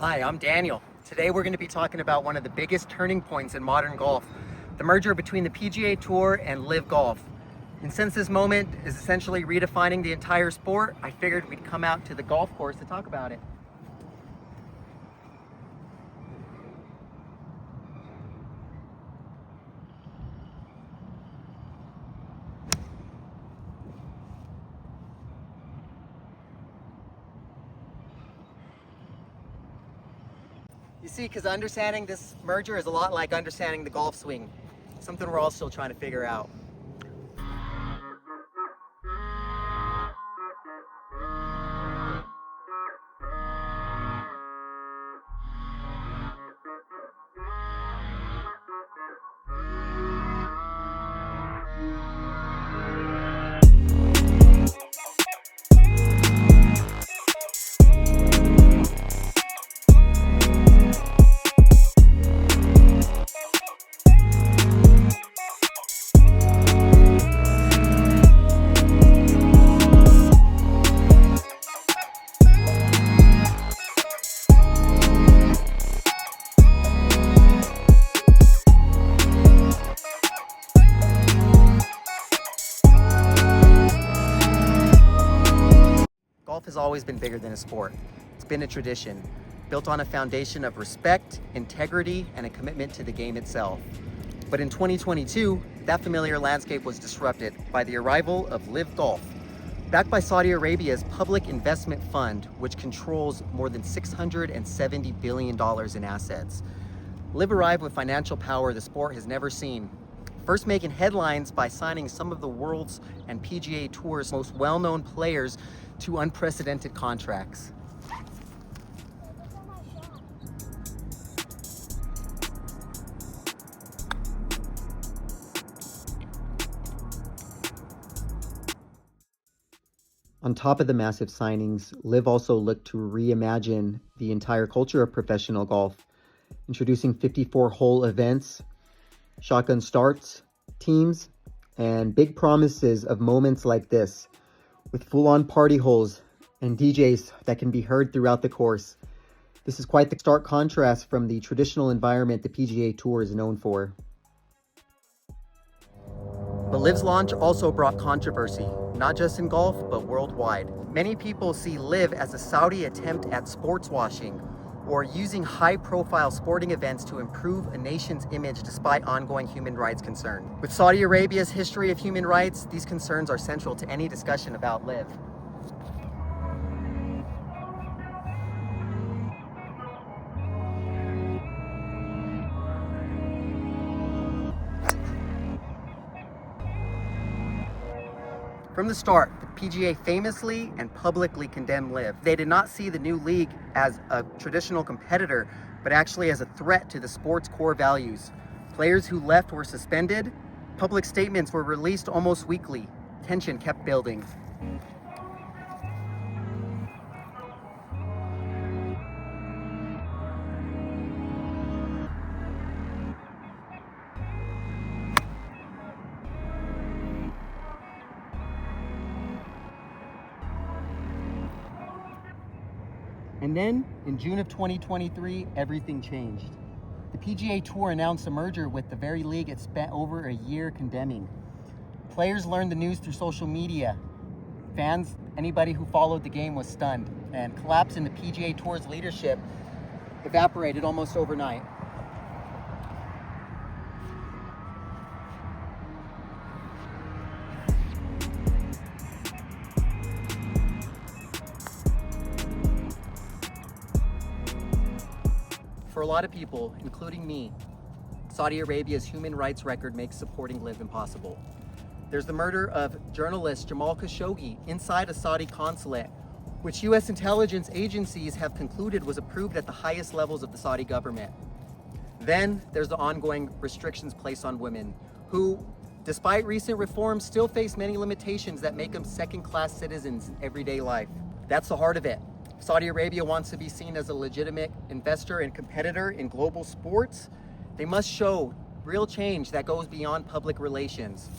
Hi, I'm Daniel. Today we're going to be talking about one of the biggest turning points in modern golf, the merger between the PGA Tour and LIV Golf. And since this moment is essentially redefining the entire sport, I figured we'd come out to the golf course to talk about it. You see, because understanding this merger is a lot like understanding the golf swing, something we're all still trying to figure out. Golf has always been bigger than a sport. It's been a tradition, built on a foundation of respect, integrity, and a commitment to the game itself. But in 2022, that familiar landscape was disrupted by the arrival of LIV Golf, backed by Saudi Arabia's public investment fund, which controls more than $670 billion in assets. LIV arrived with financial power the sport has never seen, first making headlines by signing some of the world's and PGA Tour's most well-known players to unprecedented contracts. On top of the massive signings, LIV also looked to reimagine the entire culture of professional golf, introducing 54-hole events, shotgun starts, teams, and big promises of moments like this, with full-on party holes and DJs that can be heard throughout the course. This is quite the stark contrast from the traditional environment the PGA Tour is known for. But LIV's launch also brought controversy, not just in golf, but worldwide. Many people see LIV as a Saudi attempt at sports washing, or using high-profile sporting events to improve a nation's image despite ongoing human rights concerns. With Saudi Arabia's history of human rights, these concerns are central to any discussion about LIV. From the start, the PGA famously and publicly condemned LIV. They did not see the new league as a traditional competitor, but actually as a threat to the sport's core values. Players who left were suspended. Public statements were released almost weekly. Tension kept building. And then, in June of 2023, everything changed. The PGA Tour announced a merger with the very league it spent over a year condemning. Players learned the news through social media. Fans, anybody who followed the game was stunned, and collapse in the PGA Tour's leadership evaporated almost overnight. For a lot of people, including me, Saudi Arabia's human rights record makes supporting LIV impossible. There's the murder of journalist Jamal Khashoggi inside a Saudi consulate, which US intelligence agencies have concluded was approved at the highest levels of the Saudi government. Then there's the ongoing restrictions placed on women, who, despite recent reforms, still face many limitations that make them second-class citizens in everyday life. That's the heart of it. Saudi Arabia wants to be seen as a legitimate investor and competitor in global sports. They must show real change that goes beyond public relations.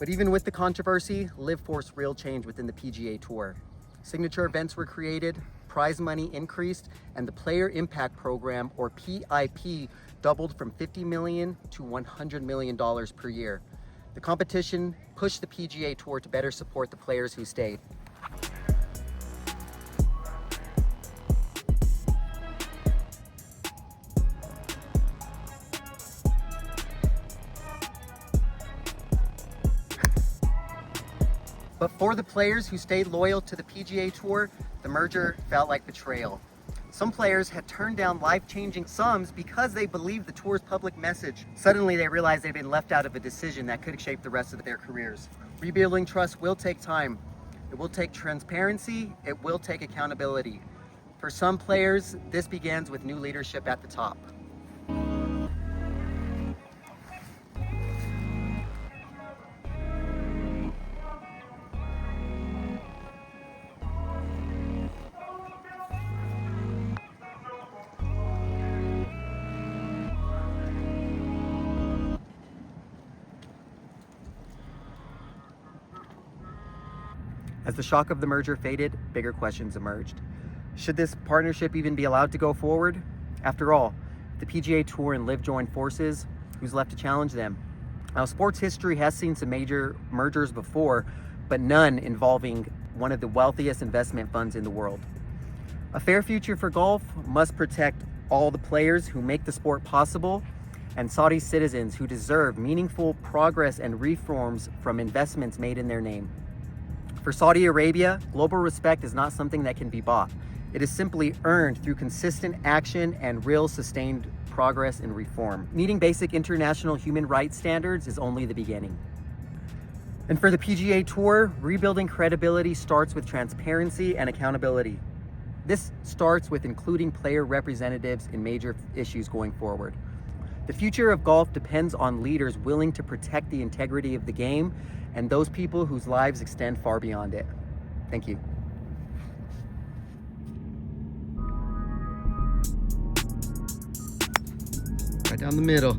But even with the controversy, LIV forced real change within the PGA Tour. Signature events were created, prize money increased, and the Player Impact Program, or PIP, doubled from $50 million to $100 million per year. The competition pushed the PGA Tour to better support the players who stayed. But for the players who stayed loyal to the PGA Tour, the merger felt like betrayal. Some players had turned down life-changing sums because they believed the tour's public message. Suddenly they realized they'd been left out of a decision that could shape the rest of their careers. Rebuilding trust will take time. It will take transparency. It will take accountability. For some players, this begins with new leadership at the top. As the shock of the merger faded, bigger questions emerged. Should this partnership even be allowed to go forward? After all, the PGA Tour and LIV joined forces. Who's left to challenge them? Now, sports history has seen some major mergers before, but none involving one of the wealthiest investment funds in the world. A fair future for golf must protect all the players who make the sport possible and Saudi citizens who deserve meaningful progress and reforms from investments made in their name. For Saudi Arabia, global respect is not something that can be bought. It is simply earned through consistent action and real sustained progress and reform. Meeting basic international human rights standards is only the beginning. And for the PGA Tour, rebuilding credibility starts with transparency and accountability. This starts with including player representatives in major issues going forward. The future of golf depends on leaders willing to protect the integrity of the game and those people whose lives extend far beyond it. Thank you. Right down the middle.